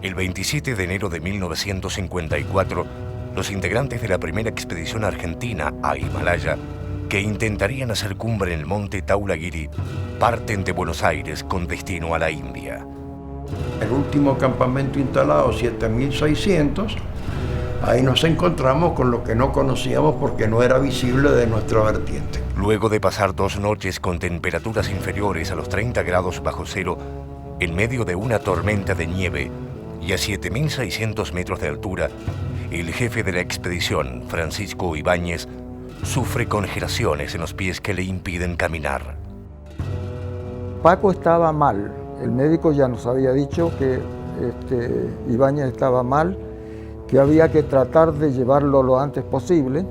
El 27 de enero de 1954, los integrantes de la primera expedición argentina a Himalaya, que intentarían hacer cumbre en el monte Dhaulagiri, parten de Buenos Aires con destino a la India. El último campamento instalado, 7.600, ahí nos encontramos con lo que no conocíamos porque no era visible de nuestra vertiente. Luego de pasar 2 noches con temperaturas inferiores a los 30 grados bajo cero, en medio de una tormenta de nieve y a 7.600 metros de altura, el jefe de la expedición, Francisco Ibáñez, sufre congelaciones en los pies que le impiden caminar. Paco estaba mal. El médico ya nos había dicho que Ibáñez estaba mal, que había que tratar de llevarlo lo antes posible.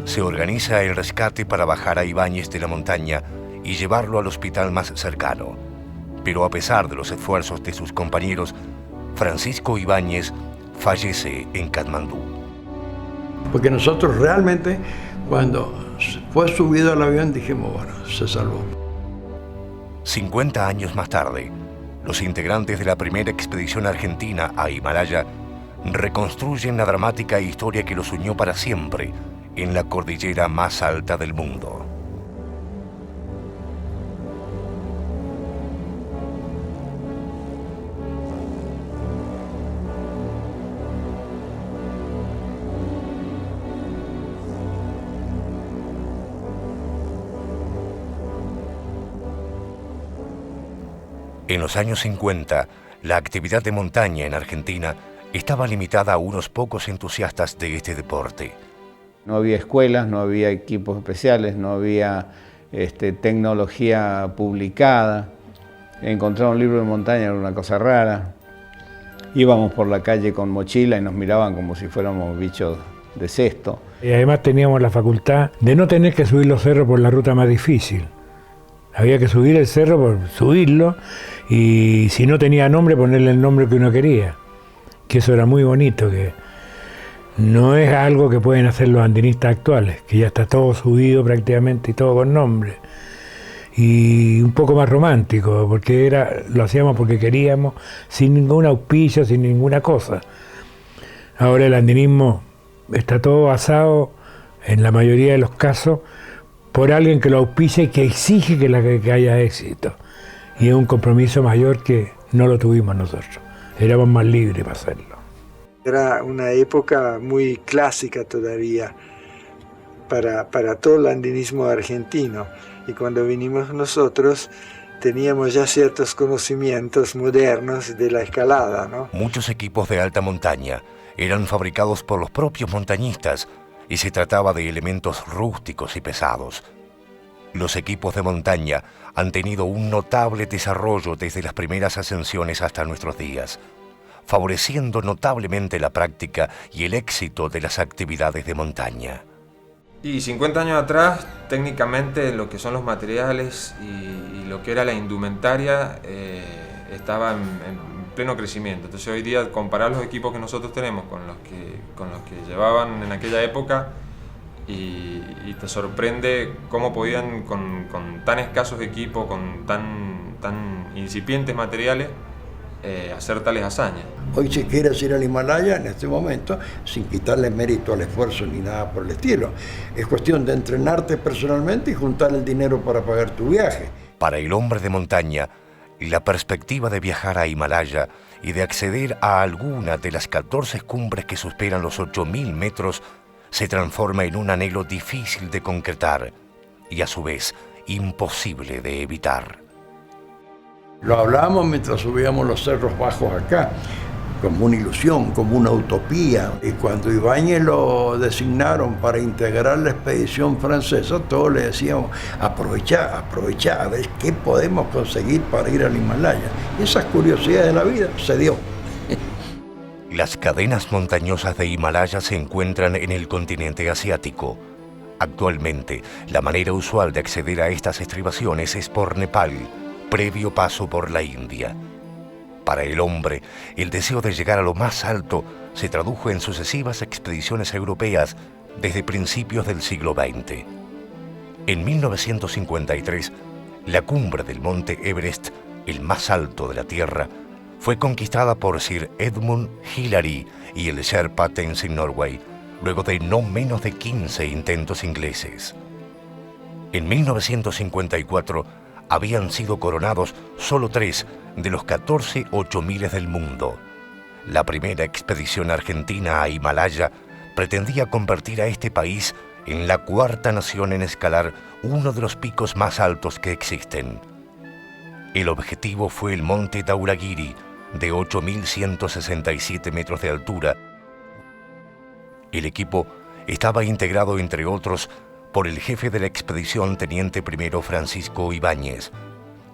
Se organiza el rescate para bajar a Ibáñez de la montaña y llevarlo al hospital más cercano. Pero a pesar de los esfuerzos de sus compañeros, Francisco Ibáñez fallece en Katmandú. Porque nosotros realmente, cuando fue subido al avión, dijimos, bueno, se salvó. 50 años más tarde, los integrantes de la primera expedición argentina a Himalaya reconstruyen la dramática historia que los unió para siempre en la cordillera más alta del mundo. En los años 50, la actividad de montaña en Argentina estaba limitada a unos pocos entusiastas de este deporte. No había escuelas, no había equipos especiales, no había tecnología publicada. Encontrar un libro de montaña era una cosa rara. Íbamos por la calle con mochila y nos miraban como si fuéramos bichos de cesto. Y además teníamos la facultad de no tener que subir los cerros por la ruta más difícil. Había que subir el cerro por subirlo y si no tenía nombre, ponerle el nombre que uno quería. Que eso era muy bonito, que no es algo que pueden hacer los andinistas actuales, que ya está todo subido prácticamente y todo con nombre. Y un poco más romántico, porque lo hacíamos porque queríamos, sin ningún auspicio, sin ninguna cosa. Ahora el andinismo está todo basado, en la mayoría de los casos, por alguien que lo auspicia y que exige que haya éxito. Y es un compromiso mayor que no lo tuvimos nosotros. Éramos más libres para hacerlo. Era una época muy clásica todavía para todo el andinismo argentino. Y cuando vinimos nosotros, teníamos ya ciertos conocimientos modernos de la escalada, ¿no? Muchos equipos de alta montaña eran fabricados por los propios montañistas, y se trataba de elementos rústicos y pesados. Los equipos de montaña han tenido un notable desarrollo desde las primeras ascensiones hasta nuestros días, favoreciendo notablemente la práctica y el éxito de las actividades de montaña. Y 50 años atrás, técnicamente lo que son los materiales y lo que era la indumentaria estaba en pleno crecimiento. Entonces hoy día comparar los equipos que nosotros tenemos con los que llevaban en aquella época y te sorprende cómo podían con tan escasos equipos, con tan incipientes materiales, hacer tales hazañas. Hoy si quieres ir al Himalaya en este momento, sin quitarle mérito al esfuerzo ni nada por el estilo, es cuestión de entrenarte personalmente y juntar el dinero para pagar tu viaje. Para el hombre de montaña, la perspectiva de viajar a Himalaya y de acceder a alguna de las 14 cumbres que superan los 8.000 metros se transforma en un anhelo difícil de concretar y a su vez imposible de evitar. Lo hablábamos mientras subíamos los cerros bajos acá, como una ilusión, como una utopía. Y cuando Ibáñez lo designaron para integrar la expedición francesa, todos le decíamos, aprovecha, a ver qué podemos conseguir para ir al Himalaya. Y esas curiosidades de la vida se dio. Las cadenas montañosas de Himalaya se encuentran en el continente asiático. Actualmente, la manera usual de acceder a estas estribaciones es por Nepal, previo paso por la India. Para el hombre, el deseo de llegar a lo más alto se tradujo en sucesivas expediciones europeas desde principios del siglo XX. En 1953, la cumbre del monte Everest, el más alto de la Tierra, fue conquistada por Sir Edmund Hillary y el Sherpa Tenzing Norgay, luego de no menos de 15 intentos ingleses. En 1954 habían sido coronados solo 3 de los 14 8000 del mundo. La primera expedición argentina a Himalaya pretendía convertir a este país en la 4ª nación en escalar uno de los picos más altos que existen. El objetivo fue el monte Dhaulagiri, de 8.167 metros de altura. El equipo estaba integrado, entre otros, por el jefe de la expedición, teniente primero Francisco Ibáñez,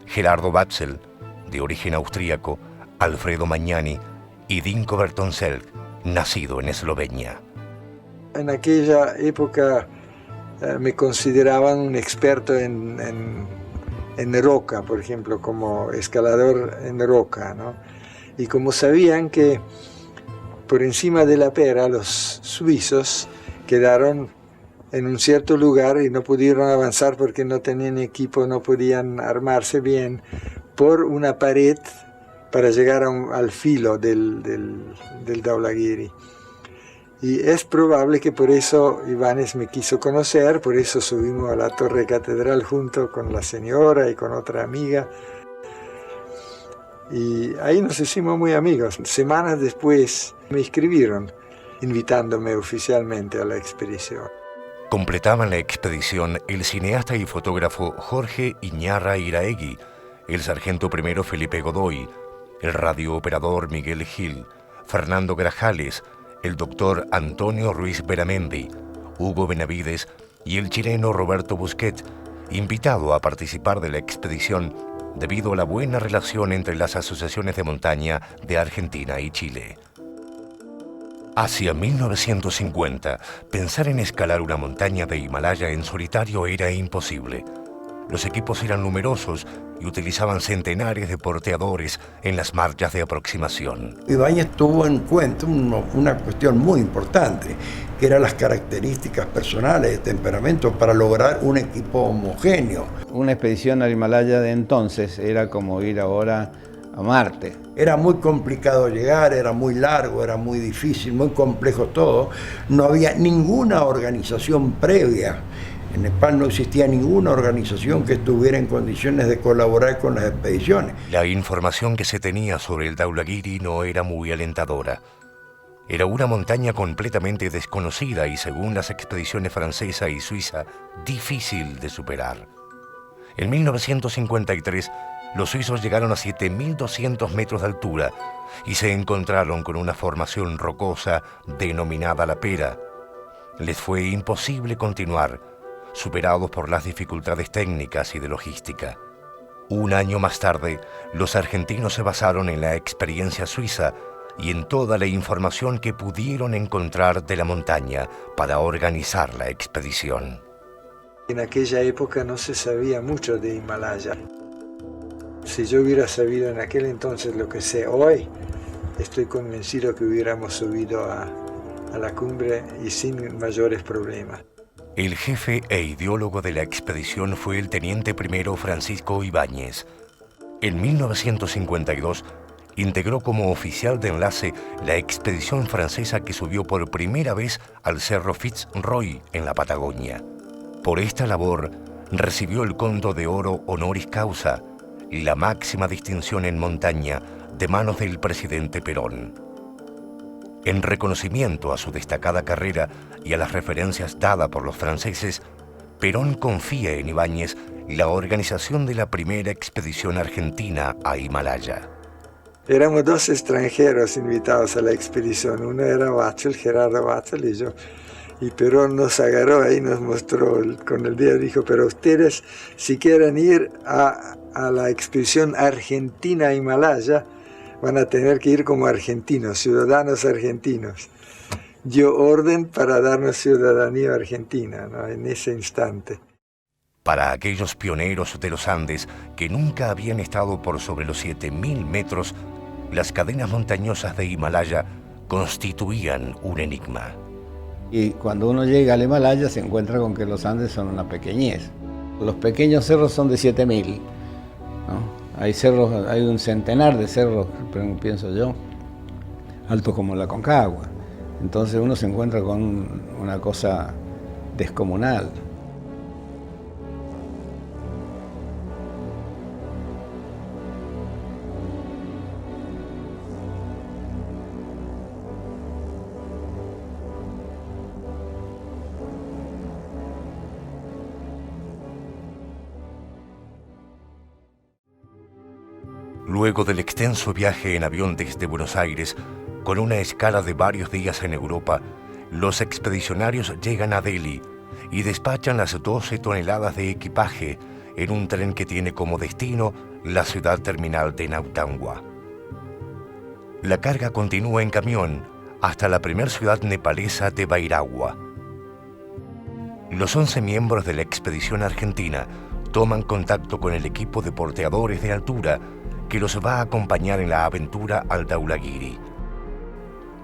Gerardo Batzel, de origen austríaco, Alfredo Magnani y Dinko Bertoncelj, nacido en Eslovenia. En aquella época me consideraban un experto en roca, por ejemplo, como escalador en roca, ¿no? Y como sabían que por encima de la Pera los suizos quedaron en un cierto lugar y no pudieron avanzar porque no tenían equipo, no podían armarse bien, por una pared para llegar al filo del Dhaulagiri. Y es probable que por eso Ibáñez me quiso conocer, por eso subimos a la Torre Catedral junto con la señora y con otra amiga. Y ahí nos hicimos muy amigos. Semanas después me escribieron invitándome oficialmente a la expedición. Completaban la expedición el cineasta y fotógrafo Jorge Iñarra Iraegui, el sargento primero Felipe Godoy, el radiooperador Miguel Gil, Fernando Grajales, el doctor Antonio Ruiz Beramendi, Hugo Benavides y el chileno Roberto Busquet, invitado a participar de la expedición debido a la buena relación entre las asociaciones de montaña de Argentina y Chile. Hacia 1950, pensar en escalar una montaña de Himalaya en solitario era imposible. Los equipos eran numerosos y utilizaban centenares de porteadores en las marchas de aproximación. Ibáñez tuvo en cuenta una cuestión muy importante, que eran las características personales de temperamento para lograr un equipo homogéneo. Una expedición al Himalaya de entonces era como ir ahora a Marte. Era muy complicado llegar, era muy largo, era muy difícil, muy complejo todo. No había ninguna organización previa. En Nepal no existía ninguna organización que estuviera en condiciones de colaborar con las expediciones. La información que se tenía sobre el Dhaulagiri no era muy alentadora. Era una montaña completamente desconocida y, según las expediciones francesa y suiza, difícil de superar. En 1953, los suizos llegaron a 7.200 metros de altura y se encontraron con una formación rocosa denominada La Pera. Les fue imposible continuar, superados por las dificultades técnicas y de logística. Un año más tarde, los argentinos se basaron en la experiencia suiza y en toda la información que pudieron encontrar de la montaña para organizar la expedición. En aquella época no se sabía mucho de Himalaya. Si yo hubiera sabido en aquel entonces lo que sé hoy, estoy convencido que hubiéramos subido a la cumbre y sin mayores problemas. El jefe e ideólogo de la expedición fue el teniente primero Francisco Ibáñez. En 1952 integró como oficial de enlace la expedición francesa que subió por primera vez al Cerro Fitzroy en la Patagonia. Por esta labor recibió el Cóndor de Oro Honoris Causa, la máxima distinción en montaña, de manos del presidente Perón. En reconocimiento a su destacada carrera y a las referencias dadas por los franceses, Perón confía en Ibáñez la organización de la primera expedición argentina a Himalaya. Éramos 2 extranjeros invitados a la expedición. Uno era Batzel, Gerardo Batzel y yo. Y Perón nos agarró ahí, nos mostró con el dedo, dijo, pero ustedes si quieren ir a la expedición argentina a Himalaya, van a tener que ir como argentinos, ciudadanos argentinos. Dio orden para darnos ciudadanía argentina, ¿no? En ese instante. Para aquellos pioneros de los Andes que nunca habían estado por sobre los 7.000 metros, las cadenas montañosas de Himalaya constituían un enigma. Y cuando uno llega al Himalaya se encuentra con que los Andes son una pequeñez. Los pequeños cerros son de 7.000, ¿no? Hay cerros, hay un centenar de cerros, pienso yo, altos como la Aconcagua. Entonces uno se encuentra con una cosa descomunal. Luego del extenso viaje en avión desde Buenos Aires, con una escala de varios días en Europa, los expedicionarios llegan a Delhi y despachan las 12 toneladas de equipaje en un tren que tiene como destino la ciudad terminal de Nautangua. La carga continúa en camión hasta la primera ciudad nepalesa de Bairagua. Los 11 miembros de la expedición argentina toman contacto con el equipo de porteadores de altura que los va a acompañar en la aventura al Dhaulagiri.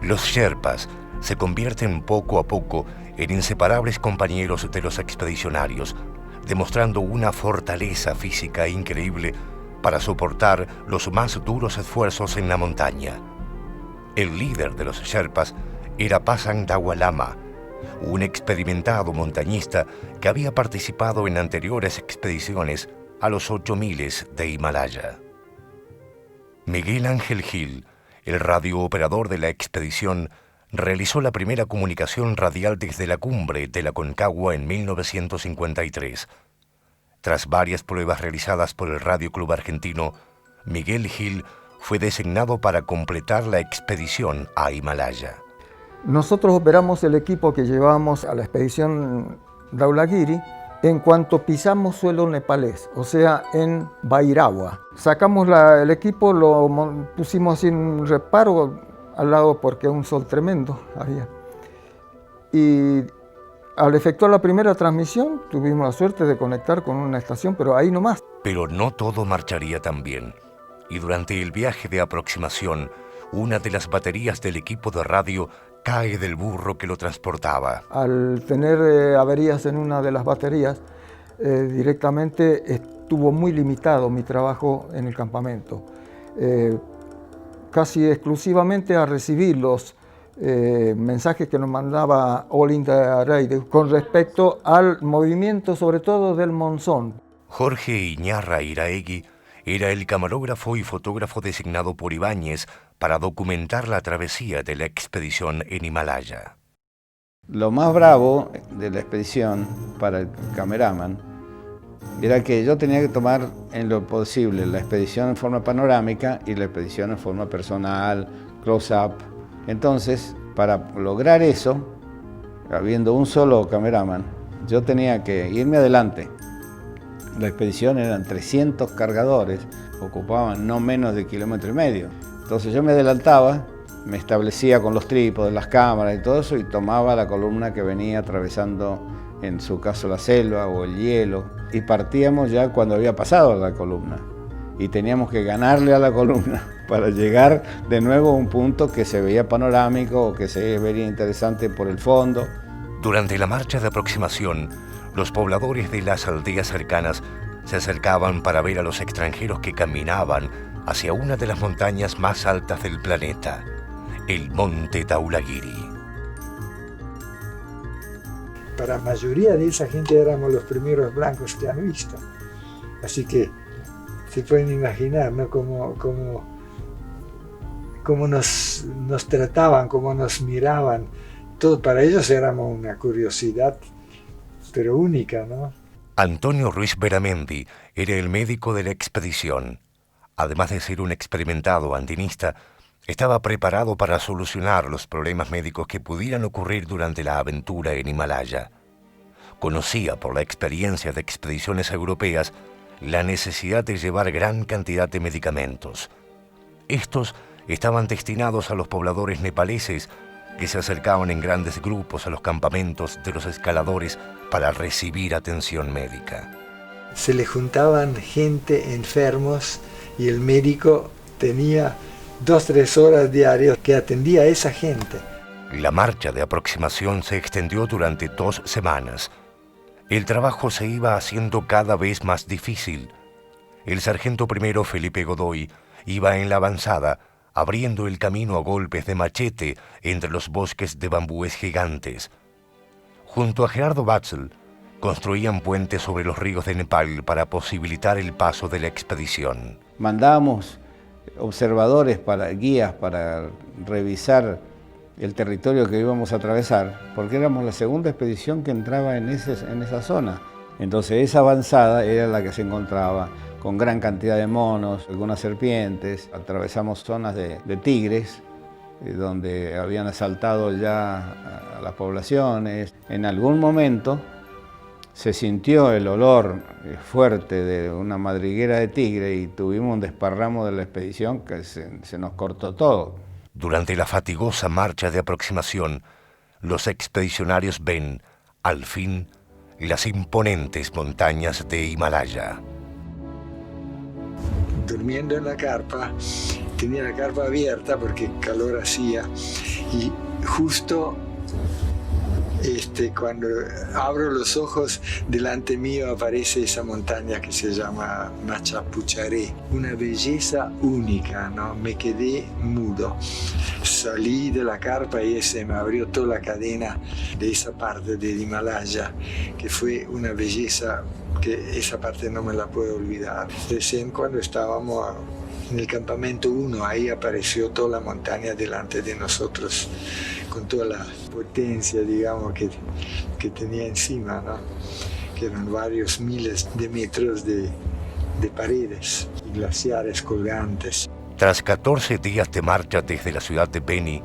Los Sherpas se convierten poco a poco en inseparables compañeros de los expedicionarios, demostrando una fortaleza física increíble para soportar los más duros esfuerzos en la montaña. El líder de los Sherpas era Pasang Dawalama, un experimentado montañista que había participado en anteriores expediciones a los 8000 de Himalaya. Miguel Ángel Gil, el radiooperador de la expedición, realizó la primera comunicación radial desde la cumbre de la Aconcagua en 1953. Tras varias pruebas realizadas por el Radio Club Argentino, Miguel Gil fue designado para completar la expedición a Himalaya. Nosotros operamos el equipo que llevábamos a la expedición Dhaulagiri en cuanto pisamos suelo nepalés, o sea, en Bairagua. Sacamos el equipo, lo pusimos sin un reparo al lado porque un sol tremendo había. Y al efectuar la primera transmisión tuvimos la suerte de conectar con una estación, pero ahí nomás. Pero no todo marcharía tan bien. Y durante el viaje de aproximación, una de las baterías del equipo de radio cae del burro que lo transportaba. Al tener averías en una de las baterías, directamente estuvo muy limitado mi trabajo en el campamento. Casi exclusivamente a recibir los mensajes que nos mandaba All India Radio con respecto al movimiento, sobre todo del monzón. Jorge Iñarra Iraegui era el camarógrafo y fotógrafo designado por Ibáñez para documentar la travesía de la expedición en Himalaya. Lo más bravo de la expedición para el cameraman era que yo tenía que tomar en lo posible la expedición en forma panorámica y la expedición en forma personal, close-up. Entonces, para lograr eso, habiendo un solo cameraman, yo tenía que irme adelante. La expedición eran 300 cargadores, ocupaban no menos de 1,5 kilómetros. Entonces yo me adelantaba, me establecía con los trípodes, las cámaras y todo eso, y tomaba la columna que venía atravesando, en su caso, la selva o el hielo, y partíamos ya cuando había pasado la columna. Y teníamos que ganarle a la columna para llegar de nuevo a un punto que se veía panorámico o que se veía interesante por el fondo. Durante la marcha de aproximación, los pobladores de las aldeas cercanas se acercaban para ver a los extranjeros que caminaban hacia una de las montañas más altas del planeta, el monte Dhaulagiri. Para la mayoría de esa gente éramos los primeros blancos que han visto. Así que se pueden imaginar, ¿no? cómo nos trataban, cómo nos miraban. Todo para ellos éramos una curiosidad, pero única, ¿no? Antonio Ruiz Beramendi era el médico de la expedición. Además de ser un experimentado andinista, estaba preparado para solucionar los problemas médicos que pudieran ocurrir durante la aventura en Himalaya. Conocía por la experiencia de expediciones europeas la necesidad de llevar gran cantidad de medicamentos. Estos estaban destinados a los pobladores nepaleses que se acercaban en grandes grupos a los campamentos de los escaladores para recibir atención médica. Se le juntaban gente enfermos y el médico tenía 2-3 horas diarias que atendía a esa gente. La marcha de aproximación se extendió durante 2 semanas. El trabajo se iba haciendo cada vez más difícil. El sargento primero Felipe Godoy iba en la avanzada, abriendo el camino a golpes de machete entre los bosques de bambúes gigantes. Junto a Gerardo Batzel, construían puentes sobre los ríos de Nepal para posibilitar el paso de la expedición. Mandábamos observadores, guías para revisar el territorio que íbamos a atravesar, porque éramos la segunda expedición que entraba en esa zona. Entonces esa avanzada era la que se encontraba con gran cantidad de monos, algunas serpientes. Atravesamos zonas de tigres, donde habían asaltado ya a las poblaciones. En algún momento se sintió el olor fuerte de una madriguera de tigre y tuvimos un desparramo de la expedición que se nos cortó todo. Durante la fatigosa marcha de aproximación, los expedicionarios ven, al fin, las imponentes montañas de Himalaya. Durmiendo en la carpa, tenía la carpa abierta porque calor hacía, y justo cuando abro los ojos, delante mío aparece esa montaña que se llama Machapucharé. Una belleza única, ¿no? Me quedé mudo. Salí de la carpa y se me abrió toda la cadena de esa parte del Himalaya, que fue una belleza que esa parte no me la puedo olvidar. Recién cuando estábamos en el campamento 1, ahí apareció toda la montaña delante de nosotros, con toda la potencia, digamos, que tenía encima, ¿no? Que eran varios miles de metros de paredes y glaciares colgantes. Tras 14 días de marcha desde la ciudad de Beni,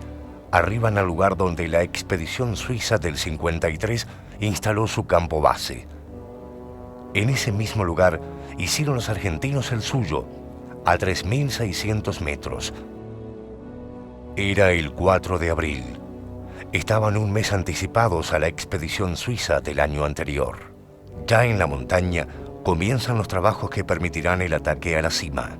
arriban al lugar donde la expedición suiza del 53 instaló su campo base. En ese mismo lugar hicieron los argentinos el suyo, a 3.600 metros. Era el 4 de abril. Estaban un mes anticipados a la expedición suiza del año anterior. Ya en la montaña comienzan los trabajos que permitirán el ataque a la cima.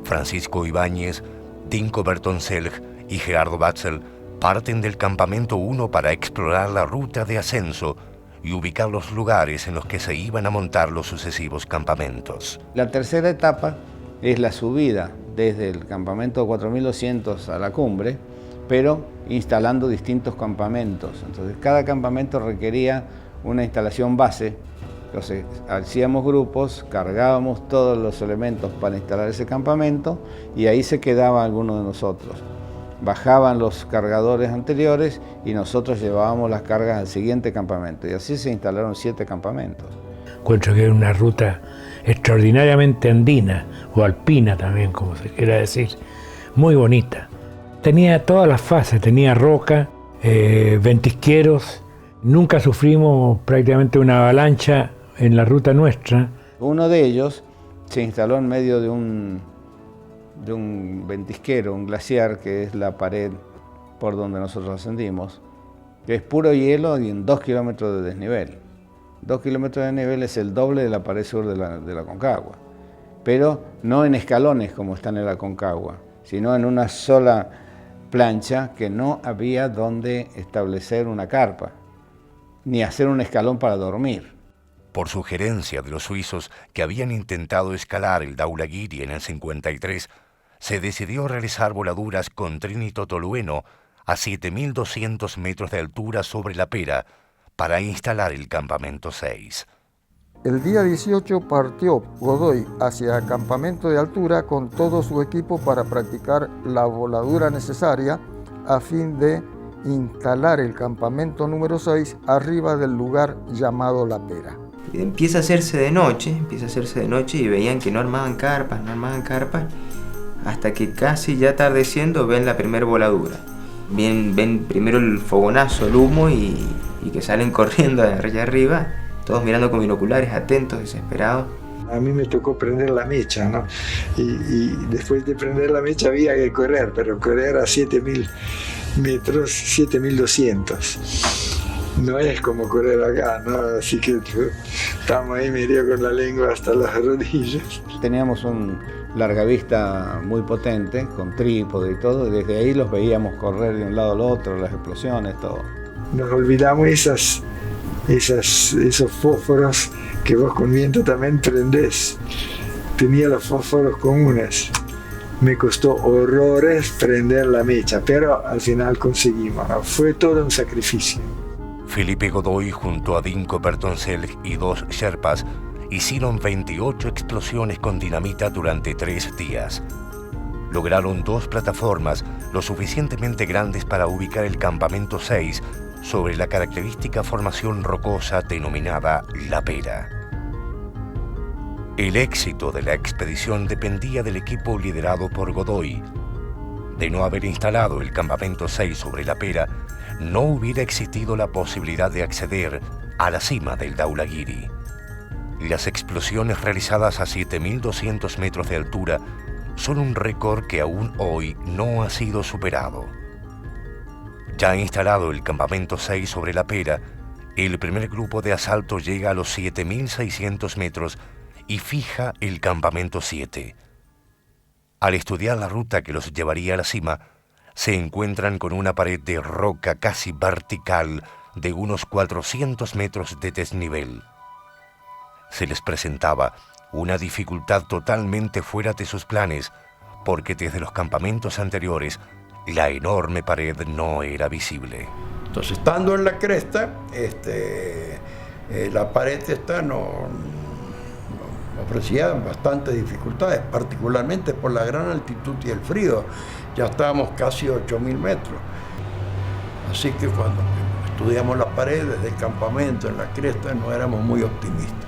Francisco Ibáñez, Dinko Bertoncelj y Gerardo Batzel parten del campamento 1 para explorar la ruta de ascenso y ubicar los lugares en los que se iban a montar los sucesivos campamentos. La tercera etapa es la subida desde el campamento 4200 a la cumbre, pero instalando distintos campamentos. Entonces cada campamento requería una instalación base. Entonces hacíamos grupos, cargábamos todos los elementos para instalar ese campamento y ahí se quedaba alguno de nosotros. Bajaban los cargadores anteriores y nosotros llevábamos las cargas al siguiente campamento. Y así se instalaron 7 campamentos. Encuentro que era una ruta extraordinariamente andina, o alpina también, como se quiera decir, muy bonita. Tenía todas las fases, tenía roca, ventisqueros. Nunca sufrimos prácticamente una avalancha en la ruta nuestra. Uno de ellos se instaló en medio de un ventisquero, un glaciar, que es la pared por donde nosotros ascendimos, que es puro hielo y en 2 kilómetros de desnivel. 2 kilómetros de desnivel es el doble de la pared sur de la Aconcagua, pero no en escalones como están en la Aconcagua, sino en una sola plancha que no había donde establecer una carpa, ni hacer un escalón para dormir. Por sugerencia de los suizos que habían intentado escalar el Dhaulagiri en el 53, se decidió realizar voladuras con trinito tolueno a 7.200 metros de altura sobre la Pera para instalar el campamento 6. El día 18 partió Godoy hacia campamento de altura con todo su equipo para practicar la voladura necesaria a fin de instalar el campamento número 6 arriba del lugar llamado La Pera. Empieza a hacerse de noche y veían que no armaban carpas, hasta que casi ya atardeciendo ven la primera voladura. Ven primero el fogonazo, el humo y que salen corriendo de allá arriba, todos mirando con binoculares, atentos, desesperados. A mí me tocó prender la mecha, ¿no? Y después de prender la mecha había que correr, pero correr a 7.000 metros, 7.200. No es como correr acá, ¿no? Así que estamos ahí medio con la lengua hasta las rodillas. Teníamos un largavista muy potente, con trípode y todo, y desde ahí los veíamos correr de un lado al otro, las explosiones, todo. Nos olvidamos esos fósforos que vos con viento también prendés. tenía los fósforos comunes. Me costó horrores prender la mecha, pero al final conseguimos, ¿no? Fue todo un sacrificio. Felipe Godoy junto a Dinko Bertoncelli y 2 sherpas hicieron 28 explosiones con dinamita durante 3 días. Lograron 2 plataformas lo suficientemente grandes para ubicar el campamento 6 sobre la característica formación rocosa denominada La Pera. El éxito de la expedición dependía del equipo liderado por Godoy. De no haber instalado el campamento 6 sobre La Pera, no hubiera existido la posibilidad de acceder a la cima del Dhaulagiri. Las explosiones realizadas a 7.200 metros de altura son un récord que aún hoy no ha sido superado. Ya instalado el campamento 6 sobre La Pera, el primer grupo de asalto llega a los 7.600 metros y fija el campamento 7. Al estudiar la ruta que los llevaría a la cima, se encuentran con una pared de roca casi vertical de unos 400 metros de desnivel. Se les presentaba una dificultad totalmente fuera de sus planes, porque desde los campamentos anteriores la enorme pared no era visible. Entonces, estando en la cresta, la pared esta nos ofrecía bastantes dificultades, particularmente por la gran altitud y el frío. Ya estábamos casi 8.000 metros. Así que cuando estudiamos la pared desde el campamento en la cresta no éramos muy optimistas.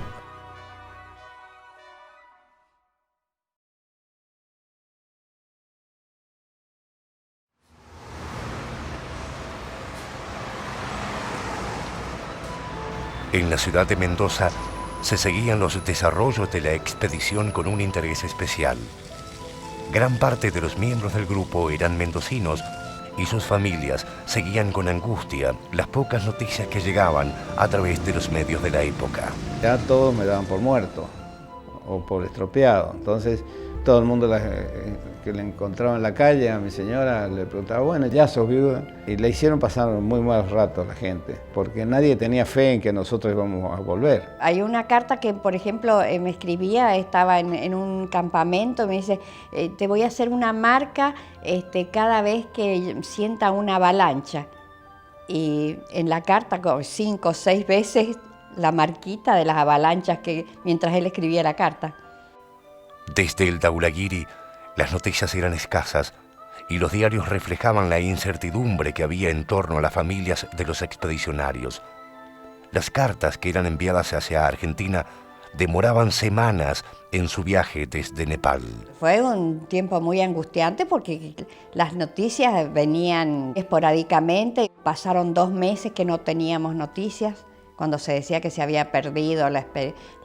En la ciudad de Mendoza se seguían los desarrollos de la expedición con un interés especial. Gran parte de los miembros del grupo eran mendocinos y sus familias seguían con angustia las pocas noticias que llegaban a través de los medios de la época. Ya todos me daban por muerto o por estropeado. Entonces todo el mundo que le encontraba en la calle a mi señora le preguntaba, bueno, ya sos viuda. Y le hicieron pasar muy malos ratos a la gente, porque nadie tenía fe en que nosotros íbamos a volver. Hay una carta que, por ejemplo, me escribía, estaba en un campamento, me dice, te voy a hacer una marca cada vez que sienta una avalancha. Y en la carta, 5 o 6 veces, la marquita de las avalanchas mientras él escribía la carta. Desde el Dhaulagiri, las noticias eran escasas y los diarios reflejaban la incertidumbre que había en torno a las familias de los expedicionarios. Las cartas que eran enviadas hacia Argentina demoraban semanas en su viaje desde Nepal. Fue un tiempo muy angustiante porque las noticias venían esporádicamente. Pasaron 2 meses que no teníamos noticias, cuando se decía que se había perdido la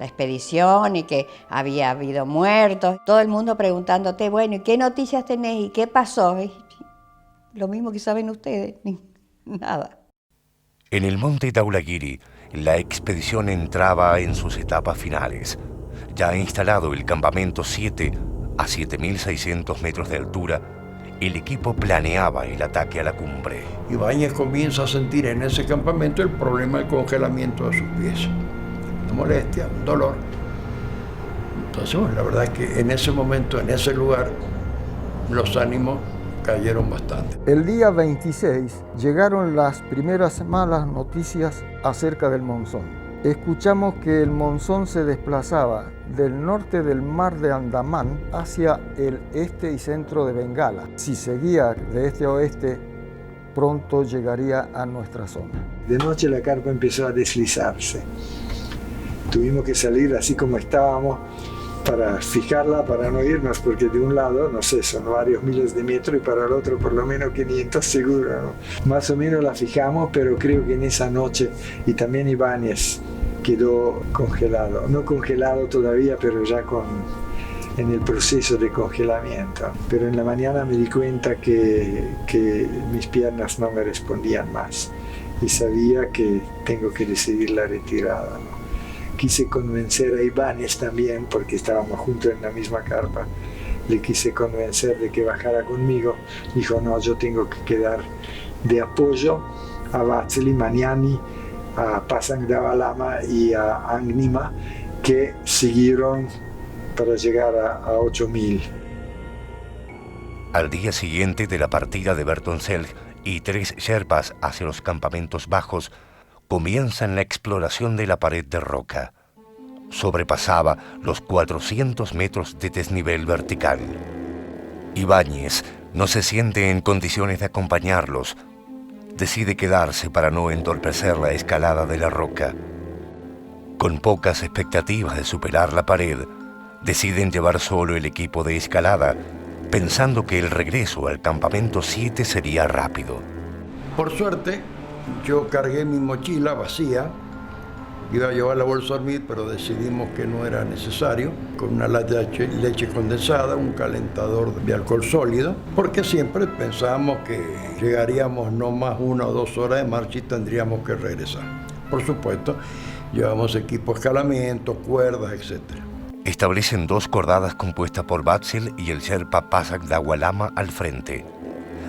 expedición y que había habido muertos. Todo el mundo preguntándote, bueno, ¿y qué noticias tenés? ¿Y qué pasó? Y lo mismo que saben ustedes, nada. En el monte Dhaulagiri, la expedición entraba en sus etapas finales. Ya instalado el campamento 7 a 7.600 metros de altura, el equipo planeaba el ataque a la cumbre. Ibáñez comienza a sentir en ese campamento el problema del congelamiento de sus pies. Una molestia, un dolor. Entonces, bueno, la verdad es que en ese momento, en ese lugar, los ánimos cayeron bastante. El día 26 llegaron las primeras malas noticias acerca del monzón. Escuchamos que el monzón se desplazaba del norte del mar de Andamán hacia el este y centro de Bengala. Si seguía de este a oeste, pronto llegaría a nuestra zona. De noche la carpa empezó a deslizarse. Tuvimos que salir así como estábamos para fijarla, para no irnos, porque de un lado, no sé, son varios miles de metros y para el otro por lo menos 500 seguro, ¿no? Más o menos la fijamos, pero creo que en esa noche, y también Ibáñez quedó congelado. No congelado todavía, pero ya en el proceso de congelamiento. Pero en la mañana me di cuenta que mis piernas no me respondían más y sabía que tengo que decidir la retirada, ¿no? Quise convencer a Ibáñez también, porque estábamos juntos en la misma carpa. Le quise convencer de que bajara conmigo. Dijo, no, yo tengo que quedar de apoyo a Vázquez, Magnani, a Pasang Davalama y a Angnima, que siguieron para llegar a 8000. Al día siguiente de la partida de Bertoncelj y 3 sherpas hacia los campamentos bajos, comienzan la exploración de la pared de roca. Sobrepasaba los 400 metros de desnivel vertical. Ibáñez no se siente en condiciones de acompañarlos. Decide quedarse para no entorpecer la escalada de la roca. Con pocas expectativas de superar la pared, deciden llevar solo el equipo de escalada, pensando que el regreso al campamento 7 sería rápido. Por suerte, yo cargué mi mochila vacía. Iba a llevar la bolsa Hormit, pero decidimos que no era necesario, con una lata de leche condensada, un calentador de alcohol sólido, porque siempre pensábamos que llegaríamos no más 1 o 2 horas de marcha y tendríamos que regresar. Por supuesto, llevamos equipo de escalamiento, cuerdas, etc. Establecen 2 cordadas compuestas por Batzel y el sherpa Pasak Dawalama al frente.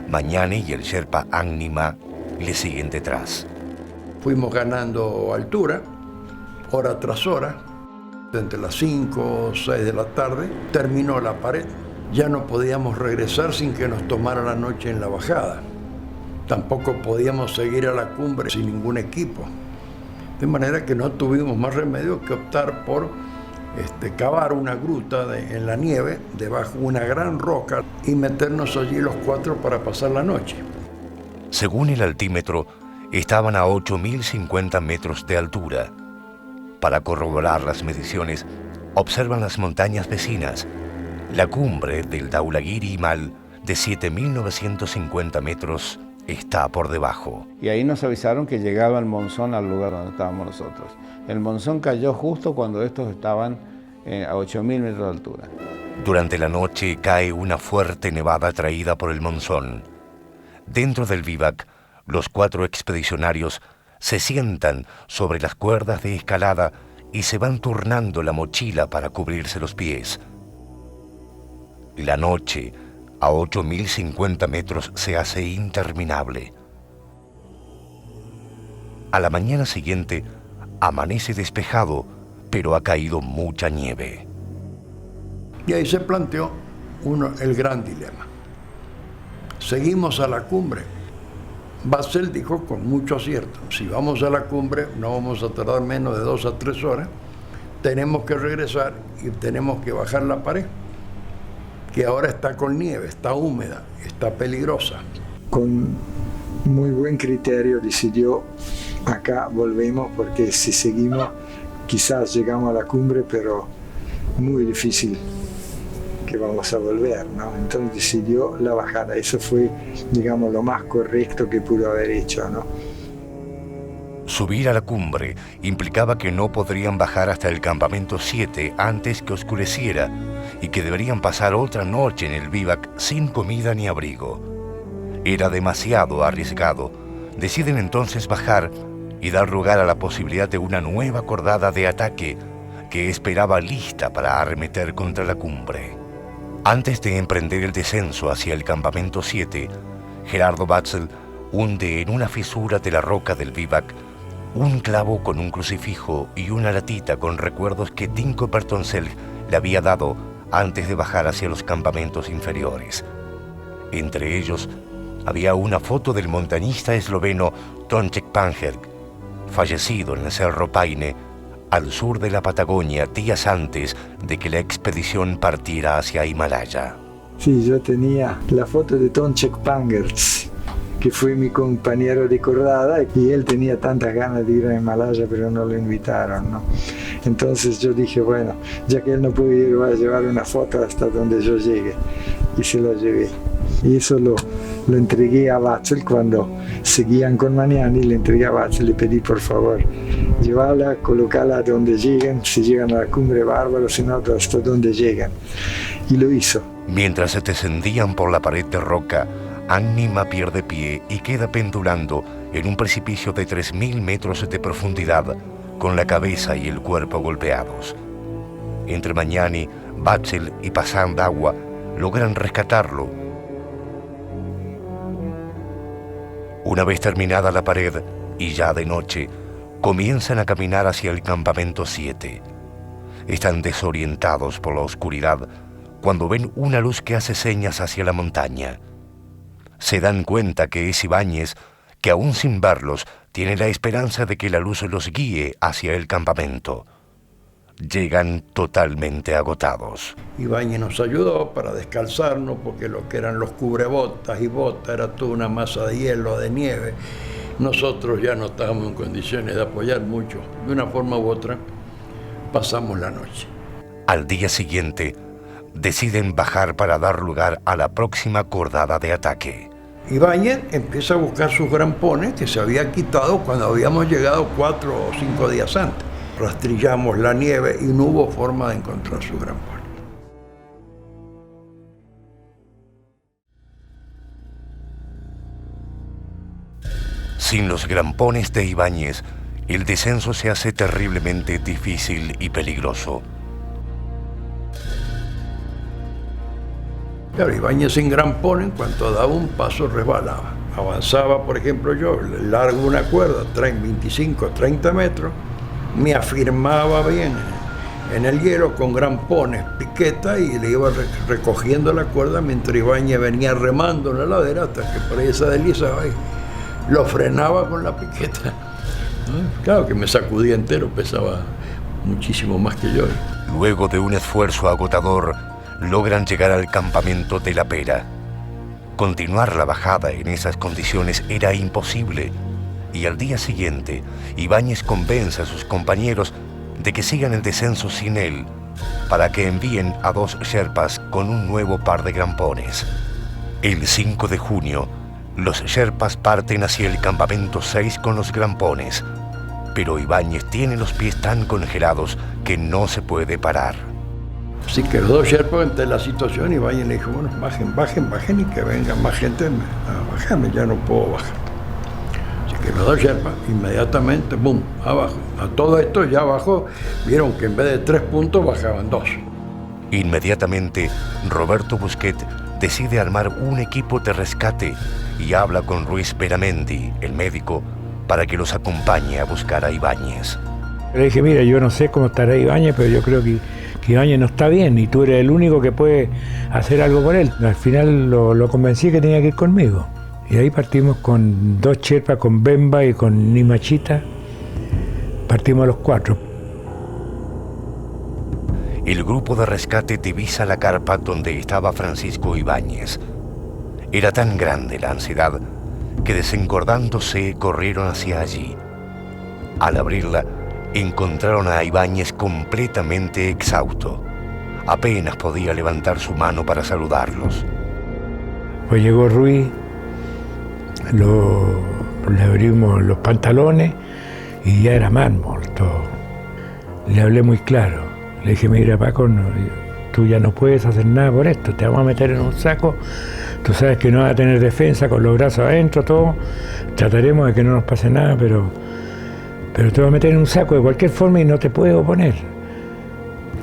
Mañani y el sherpa Annima le siguen detrás. Fuimos ganando altura, hora tras hora. Entre las 5 o 6 de la tarde terminó la pared. Ya no podíamos regresar sin que nos tomara la noche en la bajada. Tampoco podíamos seguir a la cumbre sin ningún equipo. De manera que no tuvimos más remedio que optar por cavar una gruta en la nieve, debajo de una gran roca, y meternos allí los 4 para pasar la noche. Según el altímetro, estaban a 8.050 metros de altura. Para corroborar las mediciones, observan las montañas vecinas. La cumbre del Dhaulagiri Himal, de 7.950 metros, está por debajo. Y ahí nos avisaron que llegaba el monzón al lugar donde estábamos nosotros. El monzón cayó justo cuando estos estaban a 8.000 metros de altura. Durante la noche cae una fuerte nevada traída por el monzón. Dentro del vivac, los 4 expedicionarios se sientan sobre las cuerdas de escalada y se van turnando la mochila para cubrirse los pies. La noche, a 8.050 metros, se hace interminable. A la mañana siguiente, amanece despejado, pero ha caído mucha nieve. Y ahí se planteó el gran dilema. Seguimos a la cumbre. Batzel dijo con mucho acierto, si vamos a la cumbre no vamos a tardar menos de 2 a 3 horas, tenemos que regresar y tenemos que bajar la pared, que ahora está con nieve, está húmeda, está peligrosa. Con muy buen criterio decidió, acá volvemos, porque si seguimos quizás llegamos a la cumbre, pero muy difícil que vamos a volver, ¿no? Entonces decidió la bajada. Eso fue, digamos, lo más correcto que pudo haber hecho, ¿no? Subir a la cumbre implicaba que no podrían bajar hasta el campamento 7 antes que oscureciera y que deberían pasar otra noche en el vivac sin comida ni abrigo. Era demasiado arriesgado. Deciden entonces bajar y dar lugar a la posibilidad de una nueva cordada de ataque que esperaba lista para arremeter contra la cumbre. Antes de emprender el descenso hacia el campamento 7, Gerardo Batzel hunde en una fisura de la roca del vivac un clavo con un crucifijo y una latita con recuerdos que Tinko Bertoncelj le había dado antes de bajar hacia los campamentos inferiores. Entre ellos había una foto del montañista esloveno Tonček Pangerk, fallecido en el Cerro Paine, al sur de la Patagonia, días antes de que la expedición partiera hacia Himalaya. Sí, yo tenía la foto de Tonček Pangerk, que fue mi compañero de cordada, y él tenía tantas ganas de ir a Himalaya, pero no lo invitaron, ¿no? Entonces yo dije, bueno, ya que él no puede ir, voy a llevar una foto hasta donde yo llegue, y se lo llevé. Y eso lo entregué a Batzel cuando seguían con Magnani, le entregué a Batzel, le pedí por favor, llevarla, colocarla donde lleguen, si llegan a la cumbre bárbaro, si no, hasta donde llegan. Y lo hizo. Mientras se descendían por la pared de roca, Annima pierde pie y queda pendulando en un precipicio de 3.000 metros de profundidad, con la cabeza y el cuerpo golpeados. Entre Magnani, Batzel y Pasán Dagua logran rescatarlo. Una vez terminada la pared, y ya de noche, comienzan a caminar hacia el campamento 7. están desorientados por la oscuridad cuando ven una luz que hace señas hacia la montaña. Se dan cuenta que es Ibáñez, que aún sin verlos, tiene la esperanza de que la luz los guíe hacia el campamento. Llegan totalmente agotados. Ibáñez nos ayudó para descalzarnos, porque lo que eran los cubrebotas y botas era toda una masa de hielo, de nieve. Nosotros ya no estábamos en condiciones de apoyar mucho. De una forma u otra, pasamos la noche. Al día siguiente, deciden bajar para dar lugar a la próxima cordada de ataque. Ibáñez empieza a buscar sus grampones que se había quitado cuando habíamos llegado 4 o 5 días antes. Rastrillamos la nieve y no hubo forma de encontrar sus grampones. Sin los grampones de Ibáñez, el descenso se hace terriblemente difícil y peligroso. Claro, Ibáñez sin grampones, en cuanto daba un paso, resbalaba. Avanzaba, por ejemplo, yo, largo una cuerda, 25, 30 metros, me afirmaba bien en el hielo con grampones, piqueta, y le iba recogiendo la cuerda mientras Ibáñez venía remando en la ladera hasta que por ahí se deslizaba y lo frenaba con la piqueta. Claro que me sacudía entero, pesaba muchísimo más que yo. Luego de un esfuerzo agotador, logran llegar al campamento de La Pera. Continuar la bajada en esas condiciones era imposible, y al día siguiente, Ibáñez convence a sus compañeros de que sigan el descenso sin él, para que envíen a 2 sherpas con un nuevo par de grampones. El 5 de junio, los sherpas parten hacia el campamento 6 con los grampones, pero Ibáñez tiene los pies tan congelados que no se puede parar. Así que los 2 sherpas, ante la situación, Ibáñez le dijo, bueno, bajen y que venga más gente a bajarme, ya no puedo bajar. Así que los 2 sherpas, inmediatamente, ¡bum!, abajo. A todo esto ya abajo vieron que en vez de 3 puntos bajaban 2. Inmediatamente, Roberto Busquet decide armar un equipo de rescate y habla con Ruiz Beramendi, el médico, para que los acompañe a buscar a Ibáñez. Le dije, mira, yo no sé cómo estará Ibáñez, pero yo creo que Ibáñez no está bien y tú eres el único que puede hacer algo por él. Al final lo convencí que tenía que ir conmigo. Y ahí partimos con 2 sherpas, con Bemba y con Nimachita. Partimos los 4. El grupo de rescate divisa la carpa donde estaba Francisco Ibáñez. Era tan grande la ansiedad que, desencordándose, corrieron hacia allí. Al abrirla, encontraron a Ibáñez completamente exhausto. Apenas podía levantar su mano para saludarlos. Pues llegó Ruiz, le abrimos los pantalones y ya era mármol todo. Le hablé muy claro. Le dije, mira Paco, tú ya no puedes hacer nada por esto, te vamos a meter en un saco, tú sabes que no vas a tener defensa, con los brazos adentro, todo. Trataremos de que no nos pase nada, pero te voy a meter en un saco de cualquier forma y no te puedo oponer.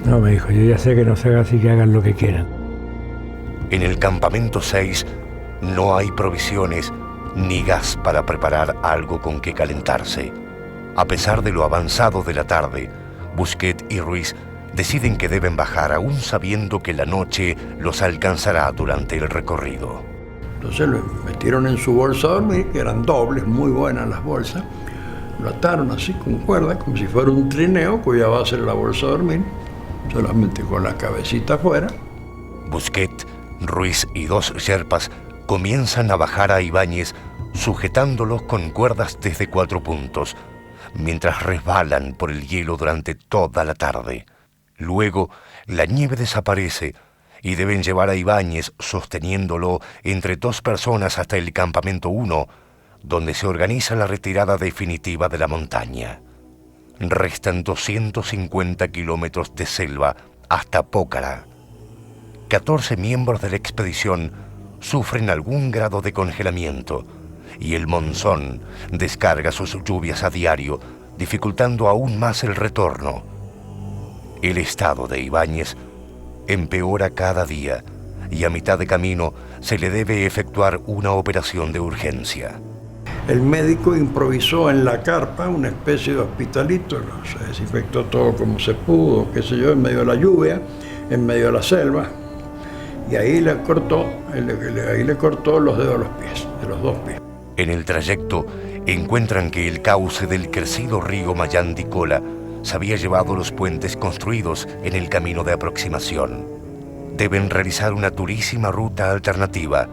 No, me dijo, yo ya sé que no se haga así, que hagan lo que quieran. En el campamento 6 no hay provisiones ni gas para preparar algo con que calentarse. A pesar de lo avanzado de la tarde, Busquet y Ruiz deciden que deben bajar aún sabiendo que la noche los alcanzará durante el recorrido. Entonces lo metieron en su bolsa a dormir, que eran dobles, muy buenas las bolsas. Lo ataron así con cuerda, como si fuera un trineo, cuya base era la bolsa a dormir, solamente con la cabecita afuera. Busquet, Ruiz y 2 sherpas comienzan a bajar a Ibáñez sujetándolos con cuerdas desde 4 puntos, mientras resbalan por el hielo durante toda la tarde. Luego, la nieve desaparece y deben llevar a Ibáñez sosteniéndolo entre 2 personas hasta el campamento 1, donde se organiza la retirada definitiva de la montaña. Restan 250 kilómetros de selva hasta Pócara. 14 miembros de la expedición sufren algún grado de congelamiento y el monzón descarga sus lluvias a diario, dificultando aún más el retorno. El estado de Ibáñez empeora cada día y a mitad de camino se le debe efectuar una operación de urgencia. el médico improvisó en la carpa una especie de hospitalito, se desinfectó todo como se pudo, qué sé yo, en medio de la lluvia, en medio de la selva, y ahí le cortó los dedos de los pies, de los dos pies. En el trayecto encuentran que el cauce del crecido río Mayán-Dicola se había llevado los puentes construidos en el camino de aproximación. Deben realizar una durísima ruta alternativa,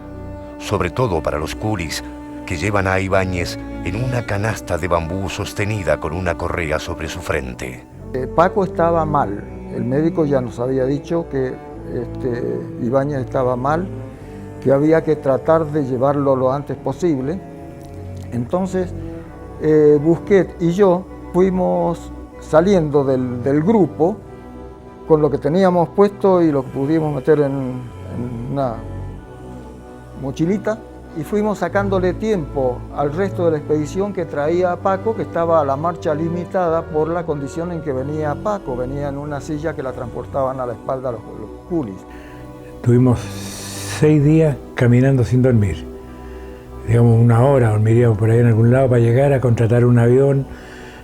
sobre todo para los culis que llevan a Ibáñez en una canasta de bambú sostenida con una correa sobre su frente. Paco estaba mal, el médico ya nos había dicho que Ibáñez estaba mal, que había que tratar de llevarlo lo antes posible. Entonces Busquet y yo fuimos saliendo del grupo con lo que teníamos puesto y lo que pudimos meter en una mochilita, y fuimos sacándole tiempo al resto de la expedición que traía a Paco, que estaba a la marcha limitada por la condición en que venía Paco. Venía en una silla que la transportaban a la espalda los culis. Tuvimos 6 días caminando sin dormir. Digamos, 1 hora dormiríamos por ahí en algún lado para llegar a contratar un avión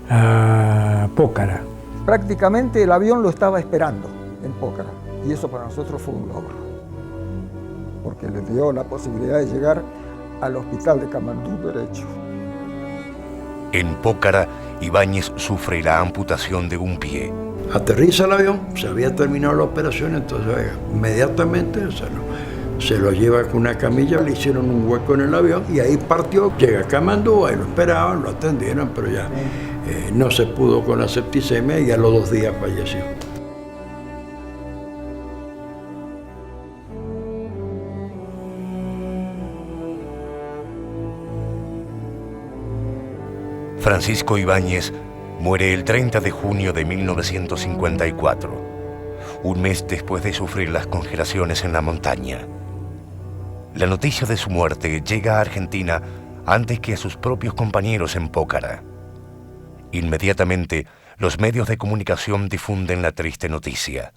a Pócara. Prácticamente el avión lo estaba esperando en Pócara, y eso para nosotros fue un logro, porque le dio la posibilidad de llegar al hospital de Katmandú derecho. En Pócara, Ibáñez sufre la amputación de un pie. Aterriza el avión, se había terminado la operación, entonces inmediatamente se lo lleva con una camilla, le hicieron un hueco en el avión y ahí partió, llega a Katmandú, ahí lo esperaban, lo atendieron, pero ya no se pudo con la septicemia y a los 2 días falleció. Francisco Ibáñez muere el 30 de junio de 1954, un mes después de sufrir las congelaciones en la montaña. La noticia de su muerte llega a Argentina antes que a sus propios compañeros en Pócara. Inmediatamente, los medios de comunicación difunden la triste noticia.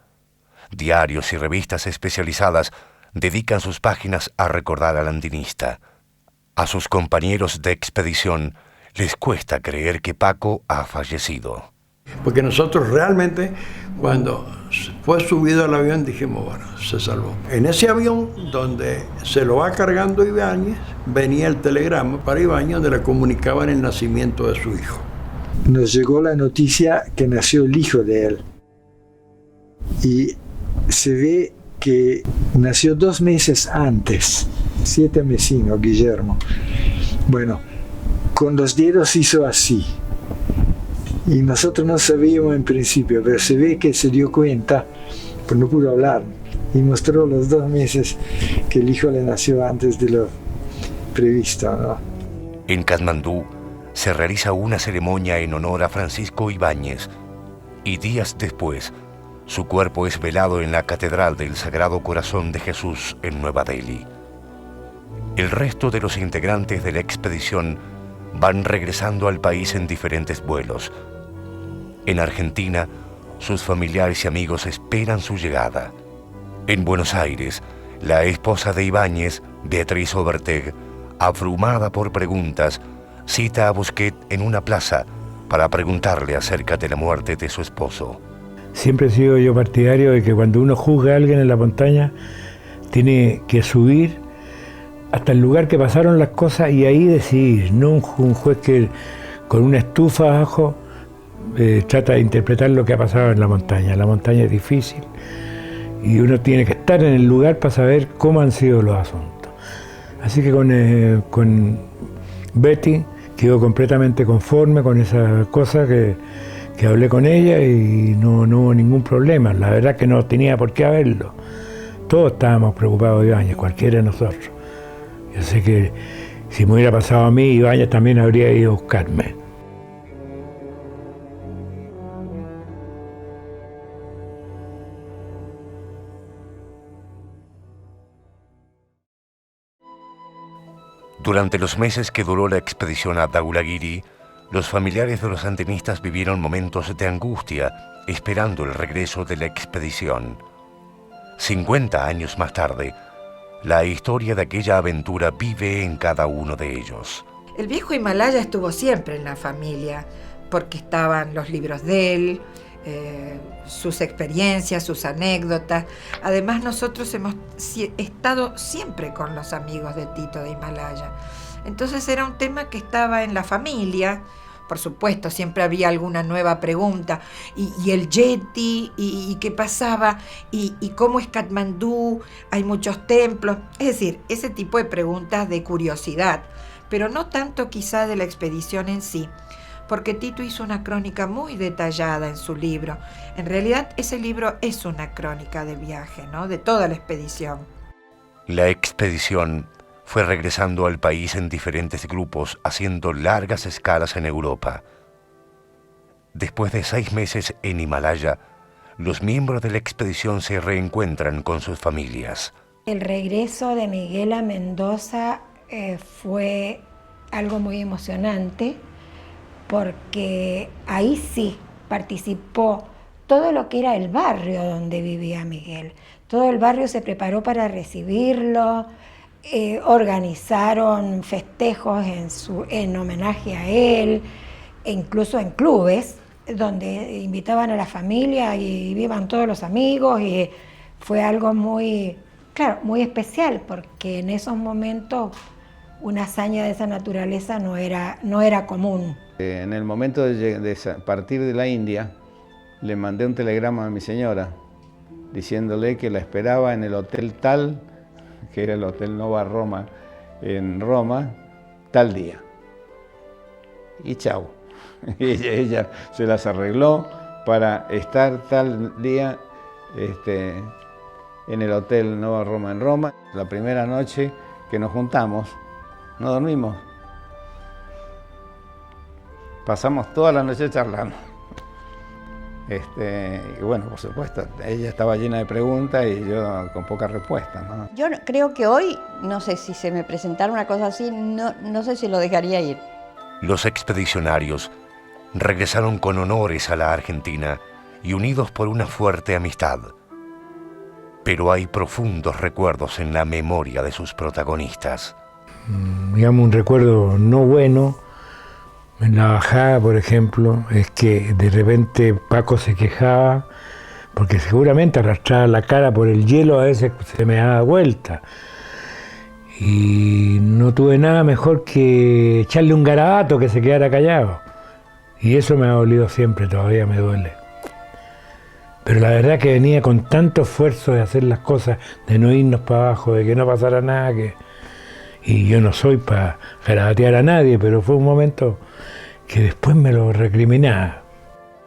Diarios y revistas especializadas dedican sus páginas a recordar al andinista. A sus compañeros de expedición les cuesta creer que Paco ha fallecido. Porque nosotros realmente, cuando fue subido al avión, dijimos, bueno, se salvó. En ese avión donde se lo va cargando Ibáñez, venía el telegrama para Ibáñez donde le comunicaban el nacimiento de su hijo. Nos llegó la noticia que nació el hijo de él. Y se ve que nació 2 meses antes, 7 mesino, Guillermo. Bueno, con los dedos hizo así. Y nosotros no sabíamos en principio, pero se ve que se dio cuenta, pero no pudo hablar. Y mostró los 2 meses que el hijo le nació antes de lo previsto, ¿no? En Katmandú se realiza una ceremonia en honor a Francisco Ibáñez y días después su cuerpo es velado en la Catedral del Sagrado Corazón de Jesús en Nueva Delhi. El resto de los integrantes de la expedición van regresando al país en diferentes vuelos. En Argentina, sus familiares y amigos esperan su llegada. En Buenos Aires, la esposa de Ibáñez, Beatriz Oberteg, abrumada por preguntas, cita a Busquet en una plaza para preguntarle acerca de la muerte de su esposo. Siempre he sido yo partidario de que cuando uno juzga a alguien en la montaña, tiene que subir hasta el lugar que pasaron las cosas y ahí decidir, no un juez que con una estufa abajo trata de interpretar lo que ha pasado en la montaña. La montaña es difícil y uno tiene que estar en el lugar para saber cómo han sido los asuntos. Así que con Betty quedó completamente conforme con esa cosa que hablé con ella y no hubo ningún problema. La verdad que no tenía por qué haberlo. Todos estábamos preocupados de Ibáñez, cualquiera de nosotros. Yo sé que si me hubiera pasado a mí, Ibáñez también habría ido a buscarme. Durante los meses que duró la expedición a Dhaulagiri, los familiares de los andinistas vivieron momentos de angustia, esperando el regreso de la expedición. 50 años más tarde, la historia de aquella aventura vive en cada uno de ellos. El viejo Himalaya estuvo siempre en la familia, porque estaban los libros de él, sus experiencias, sus anécdotas. Además, nosotros hemos estado siempre con los amigos de Tito de Himalaya. Entonces era un tema que estaba en la familia. Por supuesto, siempre había alguna nueva pregunta. ¿Y el Yeti? ¿Y qué pasaba? ¿Y cómo es Katmandú? ¿Hay muchos templos? Es decir, ese tipo de preguntas de curiosidad, pero no tanto quizá de la expedición en sí, porque Tito hizo una crónica muy detallada en su libro. En realidad, ese libro es una crónica de viaje, ¿no? De toda la expedición. La expedición fue regresando al país en diferentes grupos, haciendo largas escalas en Europa. Después de 6 meses en Himalaya, los miembros de la expedición se reencuentran con sus familias. El regreso de Miguel a Mendoza fue algo muy emocionante, porque ahí sí participó todo lo que era el barrio donde vivía Miguel. Todo el barrio se preparó para recibirlo. Organizaron festejos en homenaje a él, e incluso en clubes donde invitaban a la familia y iban todos los amigos, y fue algo muy especial, porque en esos momentos una hazaña de esa naturaleza no era común. En el momento de partir de la India, le mandé un telegrama a mi señora diciéndole que la esperaba en el hotel tal, que era el Hotel Nova Roma, en Roma, tal día. Y chau. Ella se las arregló para estar tal día en el Hotel Nova Roma en Roma. La primera noche que nos juntamos, no dormimos. Pasamos toda la noche charlando. Y bueno, por supuesto, ella estaba llena de preguntas y yo con pocas respuestas, ¿no? Yo creo que hoy, no sé si se me presentara una cosa así, no sé si lo dejaría ir. Los expedicionarios regresaron con honores a la Argentina y unidos por una fuerte amistad. Pero hay profundos recuerdos en la memoria de sus protagonistas. Digamos, un recuerdo no bueno en la bajada, por ejemplo, es que de repente Paco se quejaba porque seguramente arrastraba la cara por el hielo, a veces se me daba vuelta. Y no tuve nada mejor que echarle un garabato, que se quedara callado. Y eso me ha dolido siempre, todavía me duele. Pero la verdad que venía con tanto esfuerzo de hacer las cosas, de no irnos para abajo, de que no pasara nada, y yo no soy para garabatear a nadie, pero fue un momento que después me lo recriminaba.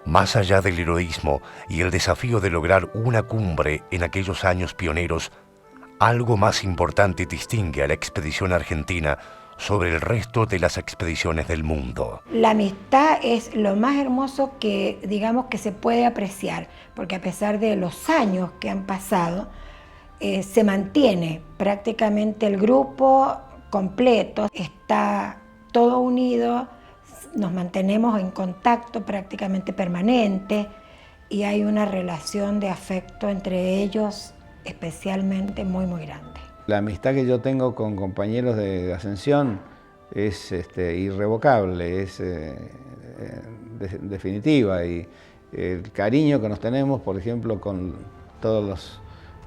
Más allá del heroísmo y el desafío de lograr una cumbre en aquellos años pioneros, algo más importante distingue a la expedición argentina sobre el resto de las expediciones del mundo. La amistad es lo más hermoso que, digamos, que se puede apreciar, porque a pesar de los años que han pasado, se mantiene prácticamente el grupo completo, está todo unido, nos mantenemos en contacto prácticamente permanente y hay una relación de afecto entre ellos especialmente muy, muy grande. La amistad que yo tengo con compañeros de Ascensión es irrevocable, es definitiva, y el cariño que nos tenemos, por ejemplo, con todos los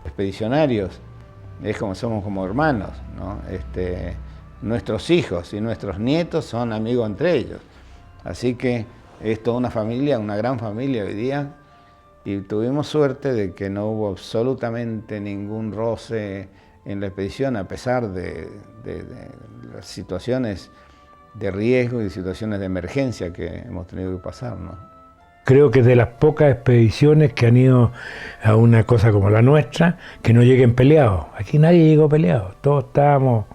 expedicionarios, es como somos como hermanos, ¿no? Nuestros hijos y nuestros nietos son amigos entre ellos. Así que es toda una familia, una gran familia hoy día, y tuvimos suerte de que no hubo absolutamente ningún roce en la expedición, a pesar de las situaciones de riesgo y situaciones de emergencia que hemos tenido que pasar, ¿no? Creo que es de las pocas expediciones que han ido a una cosa como la nuestra, que no lleguen peleados. Aquí nadie llegó peleado, todos estábamos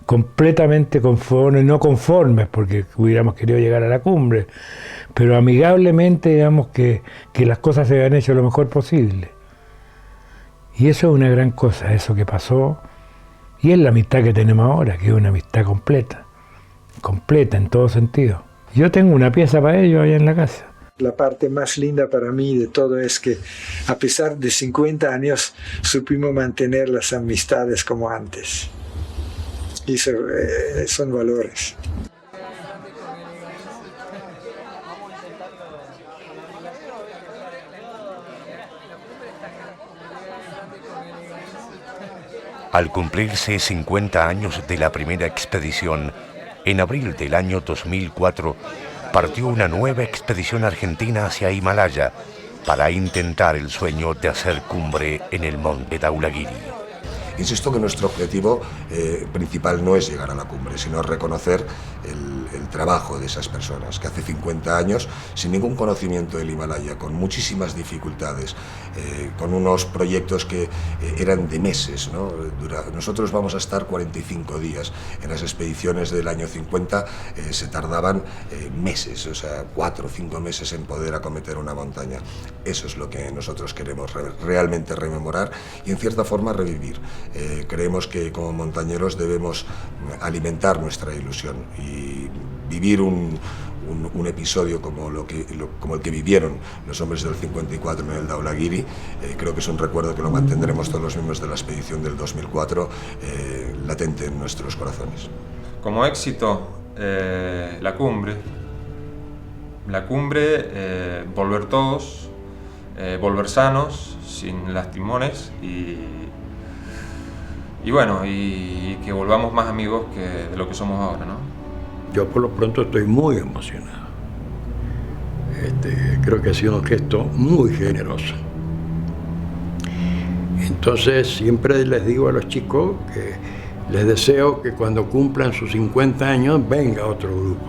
completamente conformes, no conformes porque hubiéramos querido llegar a la cumbre, pero amigablemente, digamos, que las cosas se habían hecho lo mejor posible. Y eso es una gran cosa, eso que pasó, y es la amistad que tenemos ahora, que es una amistad completa en todo sentido. Yo tengo una pieza para ellos allá en la casa. La parte más linda para mí de todo es que a pesar de 50 años supimos mantener las amistades como antes. Y son valores. Al cumplirse 50 años de la primera expedición, en abril del año 2004, partió una nueva expedición argentina hacia Himalaya para intentar el sueño de hacer cumbre en el monte Dhaulagiri. Insisto que nuestro objetivo principal no es llegar a la cumbre, sino reconocer el trabajo de esas personas que hace 50 años, sin ningún conocimiento del Himalaya, con muchísimas dificultades, con unos proyectos que eran de meses, ¿no? Nosotros vamos a estar 45 días. En las expediciones del año 50 se tardaban meses, o sea, 4 o 5 meses en poder acometer una montaña. Eso es lo que nosotros queremos realmente rememorar y en cierta forma revivir. Creemos que como montañeros debemos alimentar nuestra ilusión y vivir un episodio como el que vivieron los hombres del 54 en el Dhaulagiri. Creo que es un recuerdo que lo mantendremos todos los miembros de la expedición del 2004 latente en nuestros corazones. Como éxito, la cumbre, volver todos, volver sanos, sin lastimones y bueno, y que volvamos más amigos de lo que somos ahora, ¿no? Yo por lo pronto estoy muy emocionado. Creo que ha sido un gesto muy generoso. Entonces siempre les digo a los chicos que les deseo que cuando cumplan sus 50 años venga otro grupo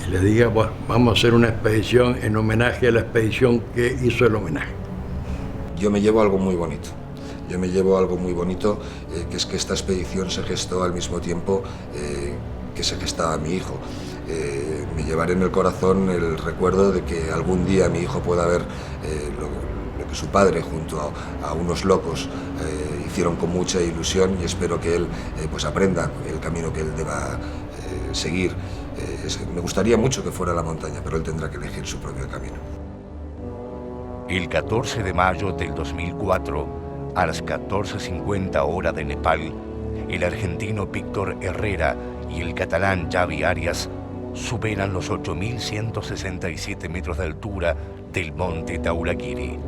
y les diga, bueno, vamos a hacer una expedición en homenaje a la expedición que hizo el homenaje. Yo me llevo algo muy bonito. Que es que esta expedición se gestó al mismo tiempo que se gestaba mi hijo. Me llevaré en el corazón el recuerdo de que algún día mi hijo pueda ver lo que su padre junto a unos locos hicieron con mucha ilusión, y espero que él pues aprenda el camino que él deba seguir. Me gustaría mucho que fuera a la montaña, pero él tendrá que elegir su propio camino. El 14 de mayo del 2004, a las 14:50 hora de Nepal, el argentino Víctor Herrera y el catalán Javi Arias superan los 8.167 metros de altura del monte Dhaulagiri.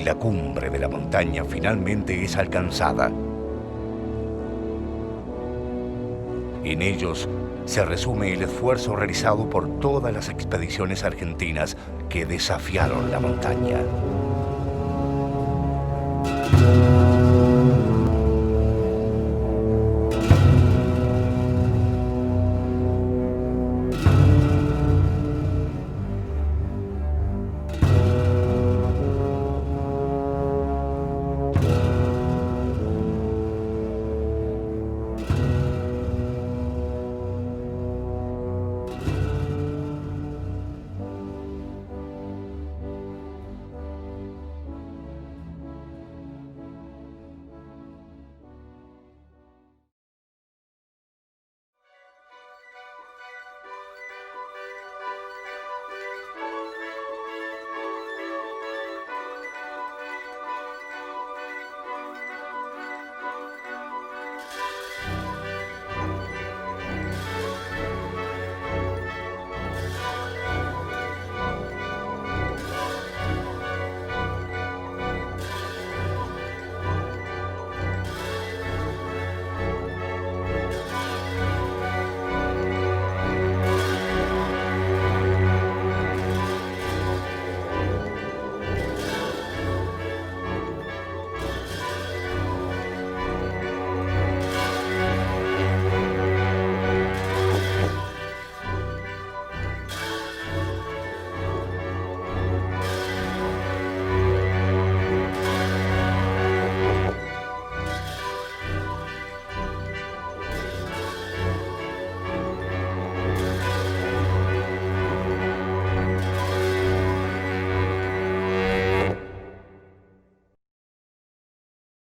La cumbre de la montaña finalmente es alcanzada. En ellos se resume el esfuerzo realizado por todas las expediciones argentinas que desafiaron la montaña.